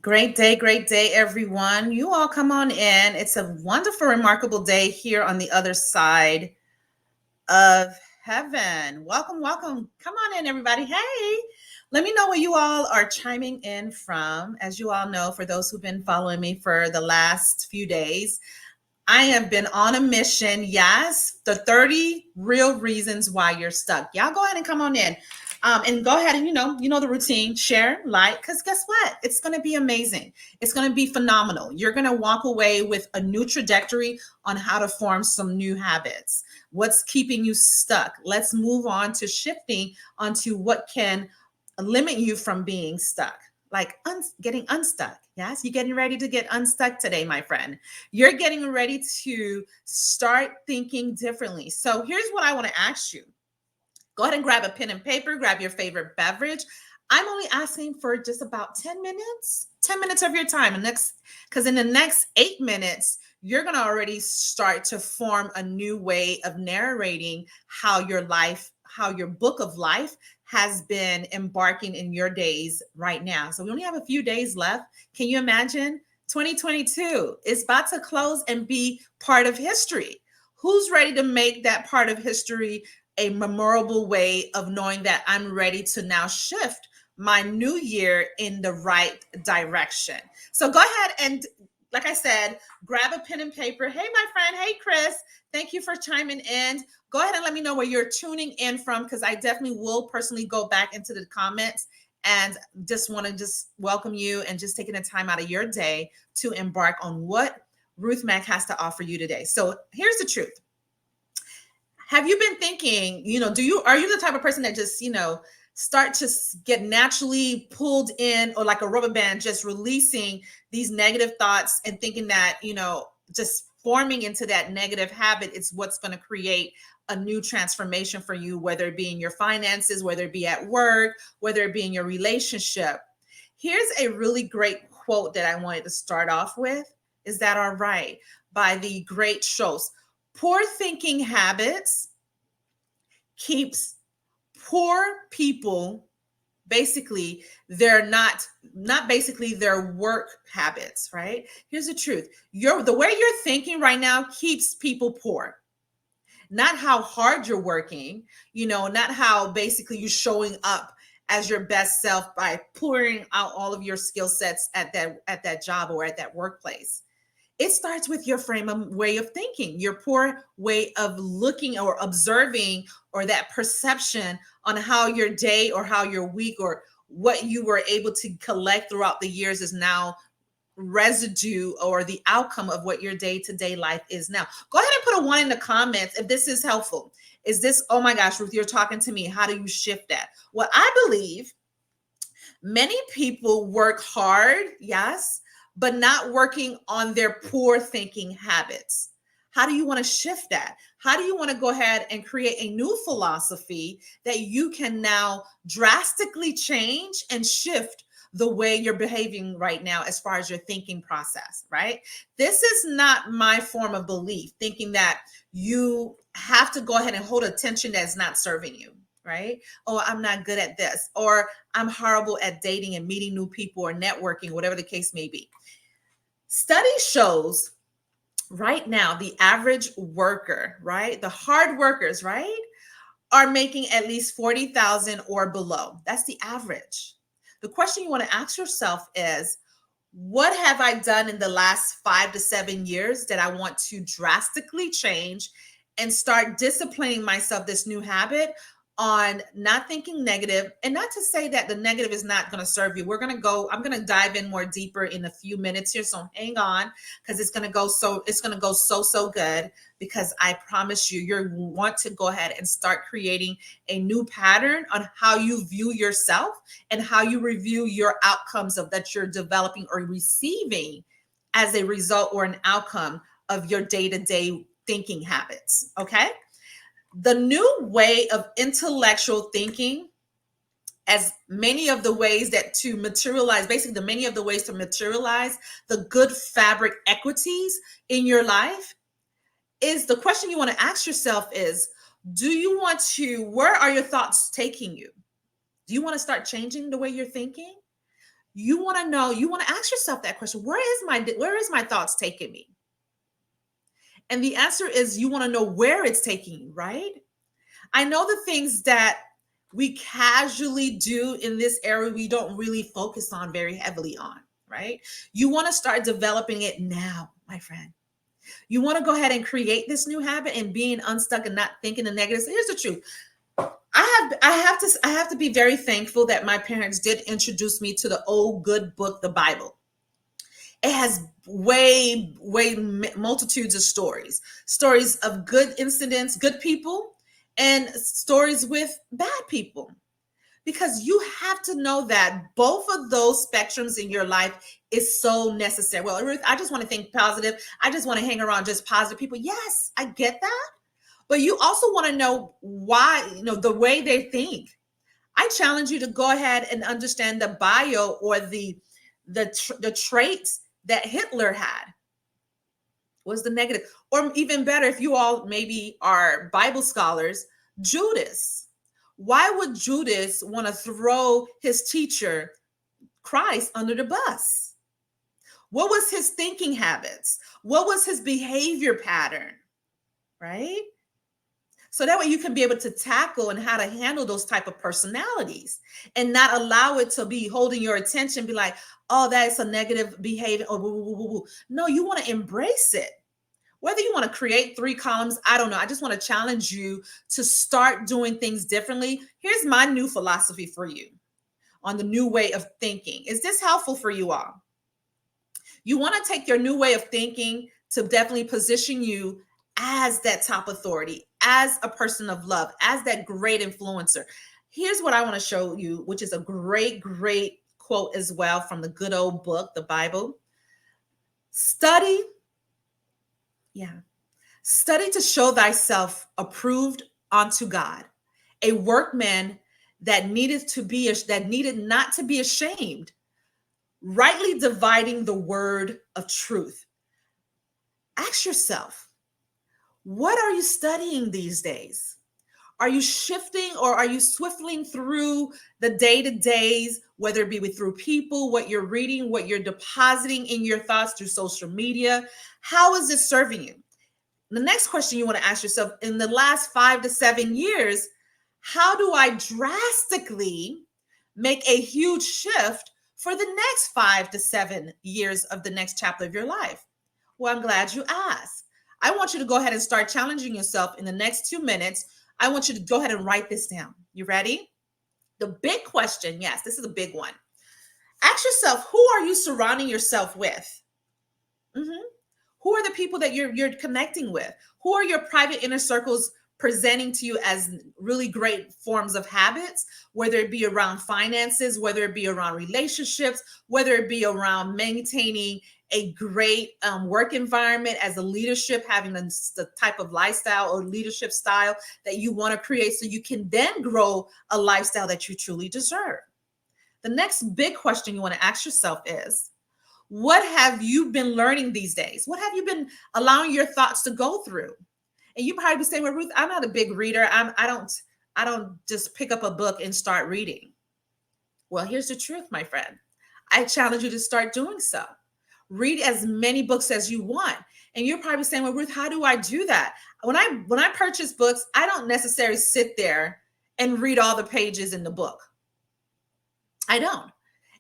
Great day, everyone. You all come on in. It's a wonderful, remarkable day here on the other side of heaven. Welcome. Come on in, everybody. Hey, let me know where you all are chiming in from. As you all know, for those who've been following me for the last few days, I have been on a mission. Yes, the 30 real reasons why you're stuck. Y'all go ahead and come on in. And go ahead and you know the routine. Share, like, because guess what? It's going to be amazing. It's going to be phenomenal. You're going to walk away with a new trajectory on how to form some new habits. What's keeping you stuck? Let's move on to shifting onto what can limit you from being stuck, like getting unstuck. Yes, you're getting ready to get unstuck today, my friend. You're getting ready to start thinking differently. So here's what I want to ask you. Go ahead and grab a pen and paper, grab your favorite beverage. I'm only asking for just about 10 minutes of your time. Because in the next 8 minutes, you're going to already start to form a new way of narrating how your book of life has been embarking in your days right now. So we only have a few days left. Can you imagine? 2022 is about to close and be part of history. Who's ready to make that part of history a memorable way of knowing that I'm ready to now shift my new year in the right direction? So go ahead and, like I said, grab a pen and paper. Hey, my friend. Hey, Chris. Thank you for chiming in. Go ahead and let me know where you're tuning in from, because I definitely will personally go back into the comments and just want to welcome you and just taking the time out of your day to embark on what Ruth Mac has to offer you today. So here's the truth. Have you been thinking, are you the type of person that just, start to get naturally pulled in, or like a rubber band, just releasing these negative thoughts and thinking that, just forming into that negative habit is what's going to create a new transformation for you, whether it be in your finances, whether it be at work, whether it be in your relationship? Here's a really great quote that I wanted to start off with. Is that all right? By the great Schultz. Poor thinking habits keeps poor people, basically, they're not basically their work habits, right? Here's the truth. The way you're thinking right now keeps people poor. Not how hard you're working, not how basically you're showing up as your best self by pouring out all of your skill sets at that job or at that workplace. It starts with your way of thinking, your poor way of looking or observing, or that perception on how your day or how your week or what you were able to collect throughout the years is now residue or the outcome of what your day-to-day life is now. Go ahead and put a 1 in the comments if this is helpful. Is this, oh my gosh, Ruth, you're talking to me. How do you shift that? Well, I believe many people work hard, yes, but not working on their poor thinking habits. How do you want to shift that? How do you want to go ahead and create a new philosophy that you can now drastically change and shift the way you're behaving right now as far as your thinking process, right? This is not my form of belief, thinking that you have to go ahead and hold attention that's not serving you, right? Oh, I'm not good at this, or I'm horrible at dating and meeting new people or networking, whatever the case may be. Study shows right now the average worker, right? The hard workers, right, are making at least 40,000 or below. That's the average. The question you want to ask yourself is, what have I done in the last 5 to 7 years that I want to drastically change and start disciplining myself, this new habit on not thinking negative? And not to say that the negative is not going to serve you. I'm going to dive in more deeper in a few minutes here. So hang on, because it's going to go so good, because I promise you want to go ahead and start creating a new pattern on how you view yourself and how you review your outcomes that you're developing or receiving as a result or an outcome of your day-to-day thinking habits. Okay. The new way of intellectual thinking, as many of the ways to materialize the good fabric equities in your life, is the question you want to ask yourself is, where are your thoughts taking you? Do you want to start changing the way you're thinking? You want to know, you want to ask yourself that question. Where is my thoughts taking me? And the answer is you want to know where it's taking you, right? I know the things that we casually do in this area, we don't really focus on very heavily on, right? You want to start developing it now, my friend. You want to go ahead and create this new habit and being unstuck and not thinking the negatives. Here's the truth. I have to be very thankful that my parents did introduce me to the old good book, the Bible. It has way multitudes of stories of good incidents, good people, and stories with bad people. Because you have to know that both of those spectrums in your life is so necessary. Well, Ruth, I just want to think positive. I just want to hang around just positive people. Yes, I get that. But you also want to know why, the way they think. I challenge you to go ahead and understand the bio or the traits that Hitler had. Was the negative? Or even better, if you all maybe are Bible scholars, Judas. Why would Judas want to throw his teacher, Christ, under the bus? What was his thinking habits? What was his behavior pattern? Right? So that way you can be able to tackle and how to handle those type of personalities and not allow it to be holding your attention, be like, oh, that's a negative behavior. Oh, woo, woo, woo, woo. No, you want to embrace it. Whether you want to create 3 columns, I don't know. I just want to challenge you to start doing things differently. Here's my new philosophy for you on the new way of thinking. Is this helpful for you all? You want to take your new way of thinking to definitely position you as that top authority, as a person of love, as that great influencer. Here's what I want to show you, which is a great quote as well from the good old book, the Bible. Study to show thyself approved unto God, a workman that needed not to be ashamed, rightly dividing the word of truth. Ask yourself, what are you studying these days? Are you shifting or are you swiftling through the day-to-days, whether it be through people, what you're reading, what you're depositing in your thoughts through social media? How is it serving you? The next question you want to ask yourself, in the last 5 to 7 years, how do I drastically make a huge shift for the next 5 to 7 years of the next chapter of your life? Well, I'm glad you asked. I want you to go ahead and start challenging yourself in the next 2 minutes. I want you to go ahead and write this down. You ready? The big question, yes, this is a big one. Ask yourself, who are you surrounding yourself with? Who are the people that you're connecting with? Who are your private inner circles presenting to you as really great forms of habits, whether it be around finances, whether it be around relationships, whether it be around maintaining a great work environment as a leadership, having the type of lifestyle or leadership style that you want to create so you can then grow a lifestyle that you truly deserve. The next big question you want to ask yourself is, what have you been learning these days? What have you been allowing your thoughts to go through? And you probably be saying, well, Ruth, I'm not a big reader. I don't just pick up a book and start reading. Well, here's the truth, my friend. I challenge you to start doing so. Read as many books as you want. And you're probably saying, well, Ruth, how do I do that? When I purchase books, I don't necessarily sit there and read all the pages in the book. I don't.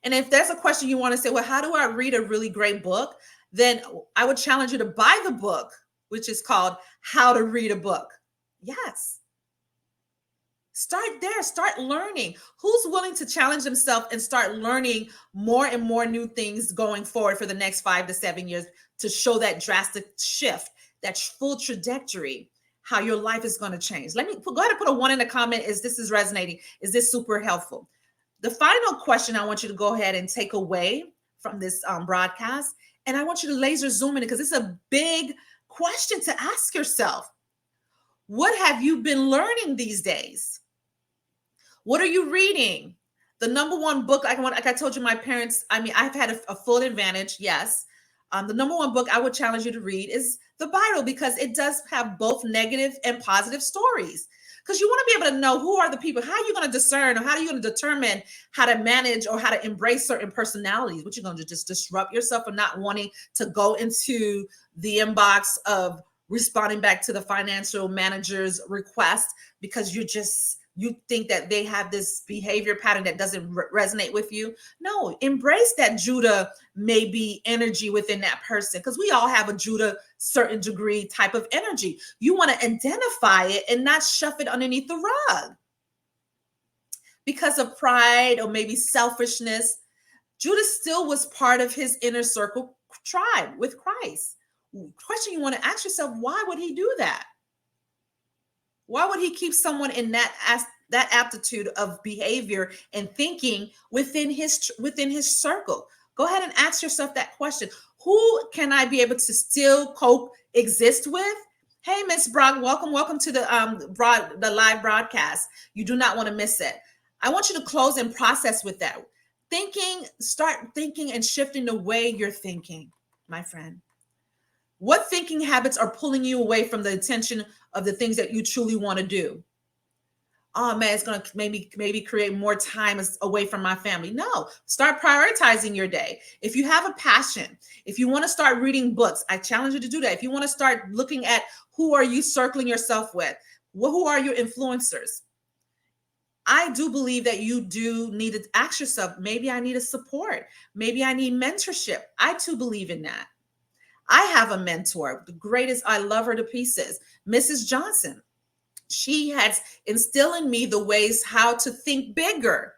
And if there's a question you want to say, well, how do I read a really great book? Then I would challenge you to buy the book, which is called How to Read a Book. Yes. Start there. Start learning. Who's willing to challenge themselves and start learning more and more new things going forward for the next 5 to 7 years to show that drastic shift, that full trajectory, how your life is going to change? Go ahead and put a 1 in the comment. Is this resonating? Is this super helpful? The final question I want you to go ahead and take away from this broadcast, and I want you to laser zoom in because it's a big question to ask yourself. What have you been learning these days? What are you reading? The number one book, like I told you, my parents, I've had a full advantage, yes. The number one book I would challenge you to read is the Bible because it does have both negative and positive stories. because you want to be able to know who are the people. How are you going to discern, or how are you going to determine how to manage or how to embrace certain personalities? What you're going to just disrupt yourself for not wanting to go into the inbox of responding back to the financial manager's request because you think that they have this behavior pattern that doesn't resonate with you. No, embrace that Judah maybe energy within that person, because we all have a Judah certain degree type of energy. You want to identify it and not shove it underneath the rug because of pride or maybe selfishness. Judah still was part of his inner circle tribe with Christ. Question you want to ask yourself, why would he do that? Why would he keep someone in that aptitude of behavior and thinking within his circle? Go ahead and ask yourself that question. Who can I be able to still coexist with? Hey, Miss Brock, welcome to the live broadcast. You do not want to miss it. I want you to close and process with that. Start thinking and shifting the way you're thinking, my friend. What thinking habits are pulling you away from the intention of the things that you truly want to do? Oh man, it's going to maybe create more time away from my family. No, start prioritizing your day. If you have a passion, if you want to start reading books, I challenge you to do that. If you want to start looking at who are you circling yourself with, who are your influencers? I do believe that you do need to ask yourself, maybe I need a support. Maybe I need mentorship. I too believe in that. I have a mentor, the greatest. I love her to pieces, Mrs. Johnson. She has instilled in me the ways how to think bigger.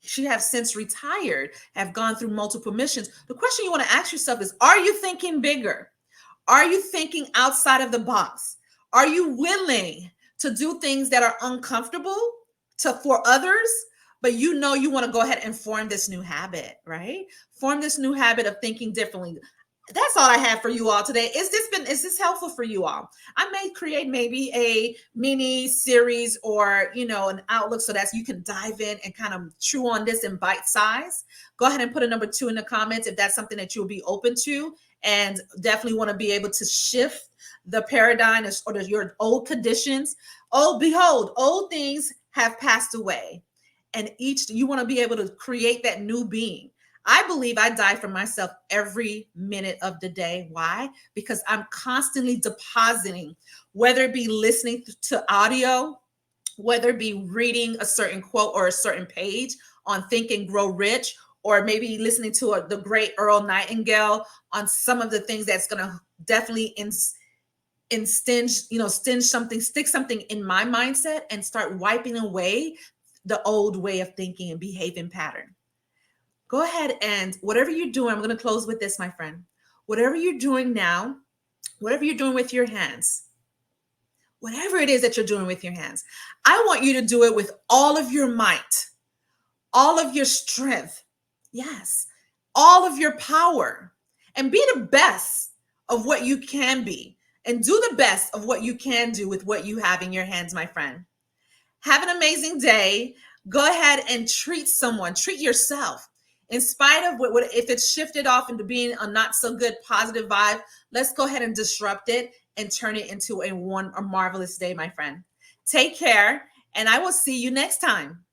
She has since retired, have gone through multiple missions. The question you want to ask yourself is, are you thinking bigger? Are you thinking outside of the box? Are you willing to do things that are uncomfortable for others, but you want to go ahead and form this new habit, right? Form this new habit of thinking differently. That's all I have for you all today. Is this helpful for you all? I may create maybe a mini series or, an outlook so that you can dive in and kind of chew on this in bite size. Go ahead and put a number 2 in the comments if that's something that you'll be open to, and definitely want to be able to shift the paradigm or your old conditions. Oh, behold, old things have passed away. And you want to be able to create that new being. I believe I die for myself every minute of the day. Why? Because I'm constantly depositing, whether it be listening to audio, whether it be reading a certain quote or a certain page on Think and Grow Rich, or maybe listening to the great Earl Nightingale on some of the things that's going to definitely stick something in my mindset and start wiping away the old way of thinking and behaving pattern. Go ahead and whatever you're doing, I'm going to close with this, my friend. Whatever you're doing now, whatever you're doing with your hands, whatever it is that you're doing with your hands, I want you to do it with all of your might, all of your strength. Yes, all of your power, and be the best of what you can be, and do the best of what you can do with what you have in your hands, my friend. Have an amazing day. Go ahead and treat yourself. In spite of what if it's shifted off into being a not so good positive vibe, let's go ahead and disrupt it and turn it into a marvelous day, my friend. Take care, and I will see you next time.